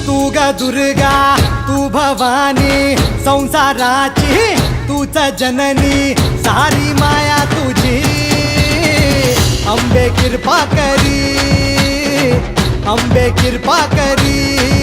तू ग दुर्गा तू भवानी संसाराची तूच जननी सारी माया तुझी अंबे कृपा करी अंबे कृपा करी